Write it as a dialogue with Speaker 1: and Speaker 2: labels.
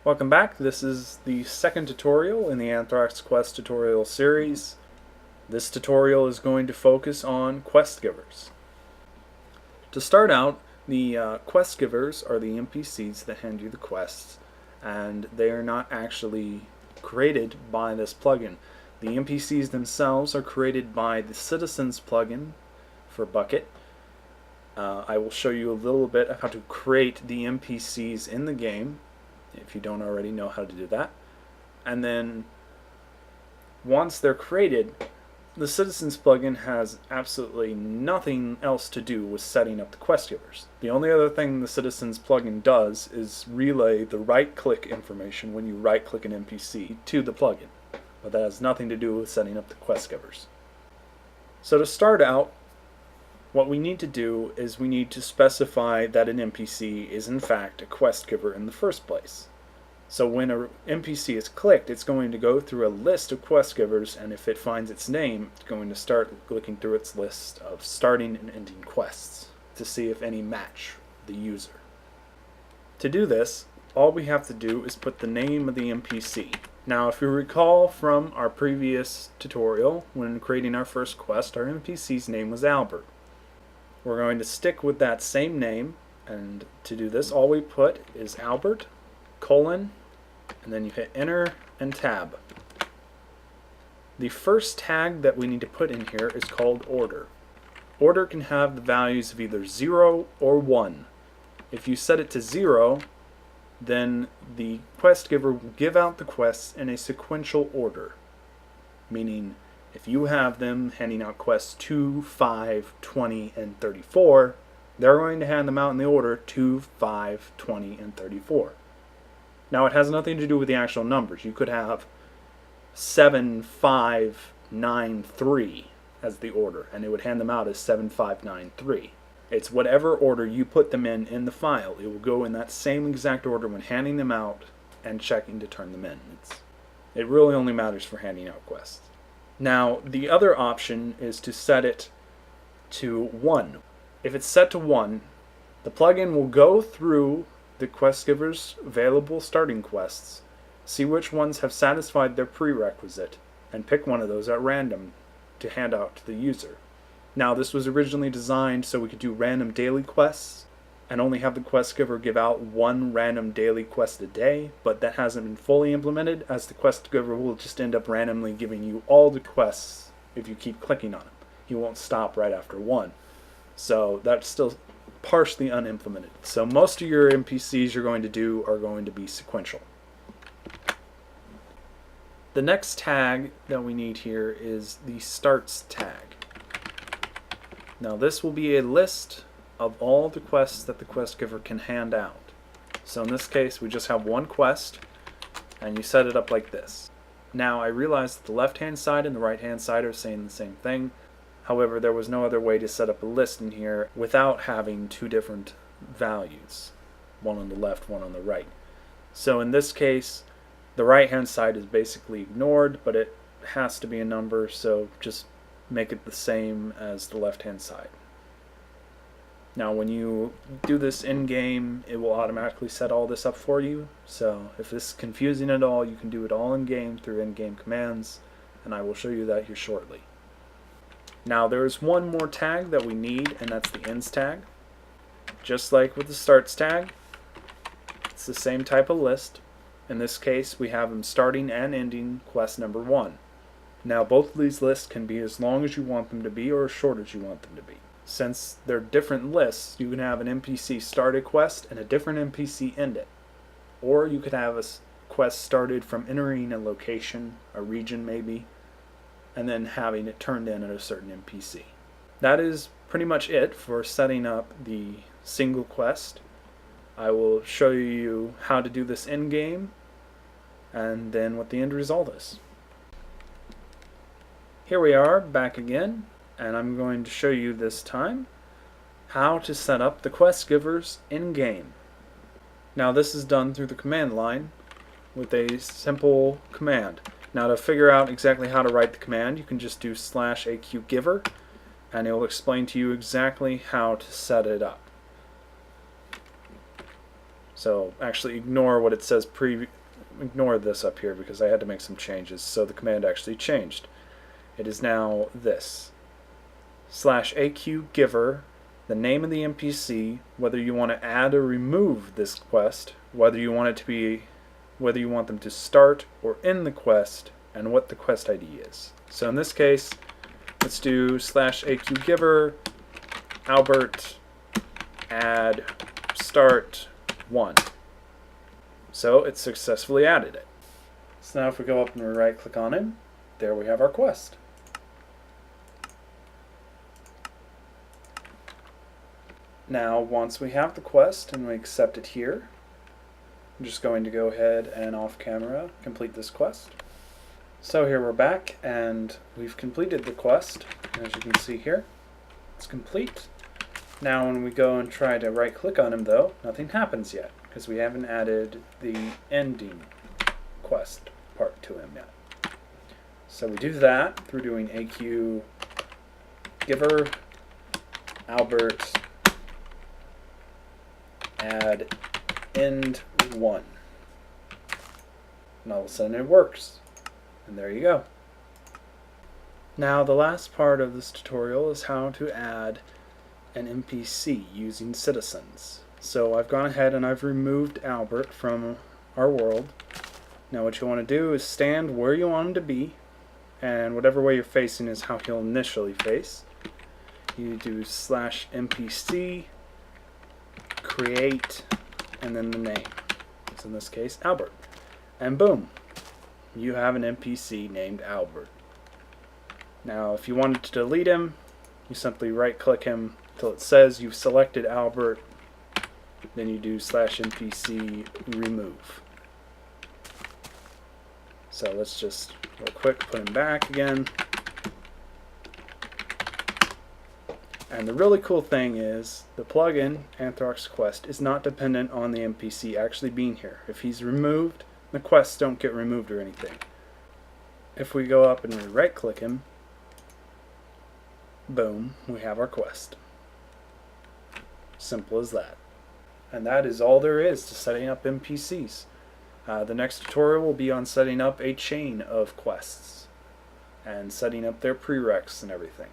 Speaker 1: Welcome back. This is the second tutorial in the AnthroxQuest tutorial series. This tutorial is going to focus on quest givers. To start out, the quest givers are the NPCs that hand you the quests, and they are not actually created by this plugin. The NPCs themselves are created by the Citizens plugin for Bucket. I will show you a little bit of how to create the NPCs in the game, if you don't already know how to do that. And then once they're created, the Citizens plugin has absolutely nothing else to do with setting up the quest givers. The only other thing the Citizens plugin does is relay the right-click information when you right-click an NPC to the plugin, but that has nothing to do with setting up the quest givers. So to start out, what we need to do is we need to specify that an NPC is in fact a quest giver in the first place. So when an NPC is clicked, it's going to go through a list of quest givers, and if it finds its name, it's going to start looking through its list of starting and ending quests to see if any match the user. To do this, all we have to do is put the name of the NPC. Now, if you recall from our previous tutorial, when creating our first quest, our NPC's name was Albert. We're going to stick with that same name, and to do this, all we put is Albert, colon, and then you hit enter and tab. The first tag that we need to put in here is called order. Order can have the values of either 0 or 1. If you set it to 0, then the quest giver will give out the quests in a sequential order, meaning if you have them handing out quests 2, 5, 20, and 34, they're going to hand them out in the order 2, 5, 20, and 34. Now, it has nothing to do with the actual numbers. You could have 7, 5, 9, 3 as the order, and it would hand them out as 7, 5, 9, 3. It's whatever order you put them in the file. It will go in that same exact order when handing them out and checking to turn them in. It really only matters for handing out quests. Now, the other option is to set it to 1. If it's set to 1, the plugin will go through the quest giver's available starting quests, see which ones have satisfied their prerequisite, and pick one of those at random to hand out to the user. Now, this was originally designed so we could do random daily quests and only have the quest giver give out one random daily quest a day, but that hasn't been fully implemented, as the quest giver will just end up randomly giving you all the quests if you keep clicking on them. He won't stop right after one. So that's still partially unimplemented. So most of your NPCs you're going to do are going to be sequential. The next tag that we need here is the starts tag. Now, this will be a list of all the quests that the quest giver can hand out. So in this case, we just have one quest, and you set it up like this. Now, I realize that the left-hand side and the right-hand side are saying the same thing. However, there was no other way to set up a list in here without having two different values, one on the left, one on the right. So in this case, the right-hand side is basically ignored, but it has to be a number, so just make it the same as the left-hand side. Now, when you do this in-game, it will automatically set all this up for you. So if this is confusing at all, you can do it all in-game through in-game commands, and I will show you that here shortly. Now, there's one more tag that we need, and that's the ends tag. Just like with the starts tag, it's the same type of list. In this case, we have them starting and ending quest number 1. Now, both of these lists can be as long as you want them to be or as short as you want them to be. Since they're different lists, you can have an NPC start a quest and a different NPC end it. Or you could have a quest started from entering a location, a region maybe, and then having it turned in at a certain NPC. That is pretty much it for setting up the single quest. I will show you how to do this in-game and then what the end result is. Here we are back again, and I'm going to show you this time how to set up the quest givers in-game. Now, this is done through the command line with a simple command. Now, to figure out exactly how to write the command, you can just do /aqgiver, and it will explain to you exactly how to set it up. So actually ignore what it says ignore this up here because I had to make some changes, so the command actually changed. It is now this: /AQGiver, the name of the NPC, whether you want to add or remove this quest, whether you want them to start or end the quest, and what the quest ID is. So in this case, let's do /AQGiver Albert add start 1. So it successfully added it. So now if we go up and we right click on him, there we have our quest. Now once we have the quest and we accept it here, I'm just going to go ahead and off camera complete this quest. So here we're back and we've completed the quest. As you can see here, it's complete. Now when we go and try to right click on him though, nothing happens yet because we haven't added the ending quest part to him yet. So we do that through doing AQGiver Albert add end 1. And all of a sudden it works. And there you go. Now the last part of this tutorial is how to add an NPC using citizens. So I've gone ahead and I've removed Albert from our world. Now what you want to do is stand where you want him to be, and whatever way you're facing is how he'll initially face. You do /NPC create and then the name. So in this case, Albert. And boom, you have an NPC named Albert. Now if you wanted to delete him, you simply right click him till it says you've selected Albert, then you do /NPC remove. So let's just real quick put him back again. And the really cool thing is the plugin AnthroxQuest is not dependent on the NPC actually being here. If he's removed, the quests don't get removed or anything. If we go up and we right click him, boom, we have our quest. Simple as that. And that is all there is to setting up NPCs. The next tutorial will be on setting up a chain of quests and setting up their prereqs and everything.